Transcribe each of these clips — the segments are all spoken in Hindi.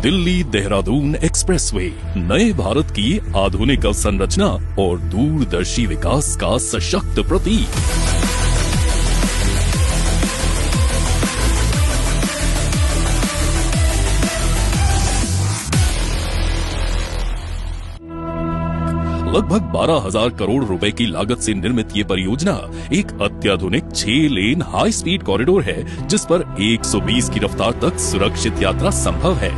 दिल्ली देहरादून एक्सप्रेसवे नए भारत की आधुनिक अवसंरचना और दूरदर्शी विकास का सशक्त प्रतीक। लगभग 12,000 करोड़ रुपए की लागत से निर्मित ये परियोजना एक अत्याधुनिक 6 लेन हाई स्पीड कॉरिडोर है, जिस पर 120 की रफ्तार तक सुरक्षित यात्रा संभव है।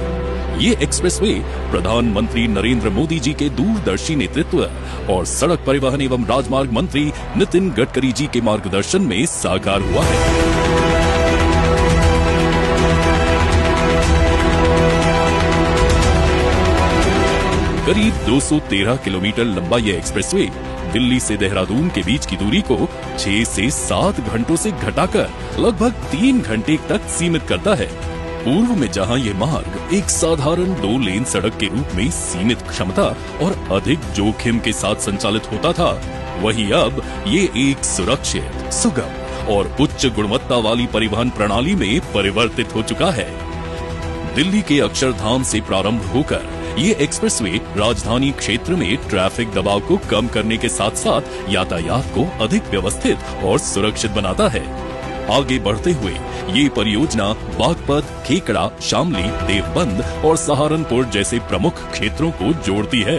ये एक्सप्रेसवे प्रधानमंत्री नरेंद्र मोदी जी के दूरदर्शी नेतृत्व और सड़क परिवहन एवं राजमार्ग मंत्री नितिन गडकरी जी के मार्गदर्शन में साकार हुआ है। करीब 213 किलोमीटर लंबा यह एक्सप्रेसवे दिल्ली से देहरादून के बीच की दूरी को 6 से 7 घंटों से घटाकर लगभग 3 घंटे तक सीमित करता है। पूर्व में जहां ये मार्ग एक साधारण 2 लेन सड़क के रूप में सीमित क्षमता और अधिक जोखिम के साथ संचालित होता था, वहीं अब ये एक सुरक्षित, सुगम और उच्च गुणवत्ता वाली परिवहन प्रणाली में परिवर्तित हो चुका है। दिल्ली के अक्षरधाम से प्रारंभ होकर ये एक्सप्रेसवे राजधानी क्षेत्र में ट्रैफिक दबाव को कम करने के साथ साथ यातायात को अधिक व्यवस्थित और सुरक्षित बनाता है। आगे बढ़ते हुए ये परियोजना बागपत, खेकड़ा, शामली, देवबंद और सहारनपुर जैसे प्रमुख क्षेत्रों को जोड़ती है।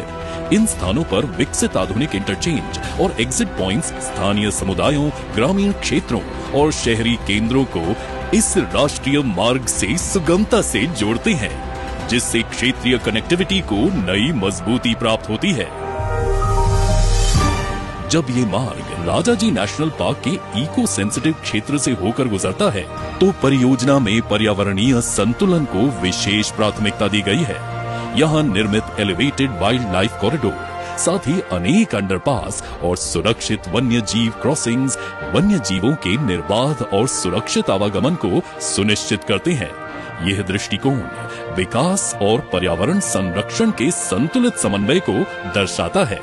इन स्थानों पर विकसित आधुनिक इंटरचेंज और एग्जिट पॉइंट्स स्थानीय समुदायों, ग्रामीण क्षेत्रों और शहरी केंद्रों को इस राष्ट्रीय मार्ग से सुगमता से जोड़ते हैं, जिससे क्षेत्रीय कनेक्टिविटी को नई मजबूती प्राप्त होती है। जब ये मार्ग राजाजी नेशनल पार्क के इको सेंसिटिव क्षेत्र से होकर गुजरता है, तो परियोजना में पर्यावरणीय संतुलन को विशेष प्राथमिकता दी गई है। यहाँ निर्मित एलिवेटेड वाइल्ड लाइफ कॉरिडोर, साथ ही अनेक अंडरपास और सुरक्षित वन्य जीव क्रॉसिंग्स वन्य जीवों के निर्बाध और सुरक्षित आवागमन को सुनिश्चित करते हैं। यह दृष्टिकोण विकास और पर्यावरण संरक्षण के संतुलित समन्वय को दर्शाता है।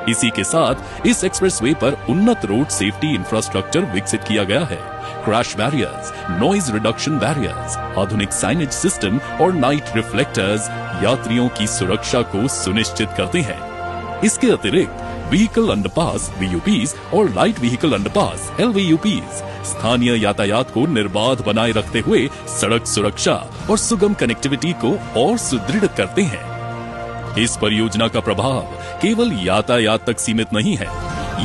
इसी के साथ इस एक्सप्रेसवे पर उन्नत रोड सेफ्टी इंफ्रास्ट्रक्चर विकसित किया गया है। Crash barriers, noise reduction barriers, आधुनिक साइनेज सिस्टम और नाइट रिफ्लेक्टर्स यात्रियों की सुरक्षा को सुनिश्चित करते हैं। इसके अतिरिक्त व्हीकल अंडरपास VUPs और लाइट व्हीकल अंडरपास LVUPs स्थानीय यातायात को निर्बाध बनाए रखते हुए सड़क सुरक्षा और सुगम कनेक्टिविटी को और सुदृढ़ करते हैं। इस परियोजना का प्रभाव केवल यातायात तक सीमित नहीं है।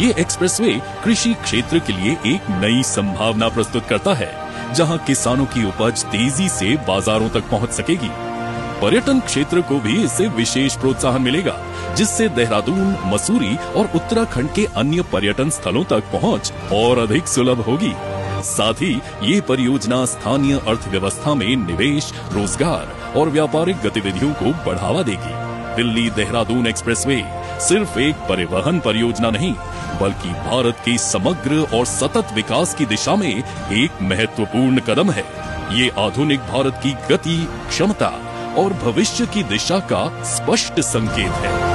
ये एक्सप्रेसवे कृषि क्षेत्र के लिए एक नई संभावना प्रस्तुत करता है, जहां किसानों की उपज तेजी से बाजारों तक पहुंच सकेगी। पर्यटन क्षेत्र को भी इससे विशेष प्रोत्साहन मिलेगा, जिससे देहरादून, मसूरी और उत्तराखंड के अन्य पर्यटन स्थलों तक पहुंच और अधिक सुलभ होगी। साथ ही ये परियोजना स्थानीय अर्थव्यवस्था में निवेश, रोजगार और व्यापारिक गतिविधियों को बढ़ावा देगी। दिल्ली देहरादून एक्सप्रेसवे सिर्फ एक परिवहन परियोजना नहीं, बल्कि भारत के समग्र और सतत विकास की दिशा में एक महत्वपूर्ण कदम है। ये आधुनिक भारत की गति, क्षमता और भविष्य की दिशा का स्पष्ट संकेत है।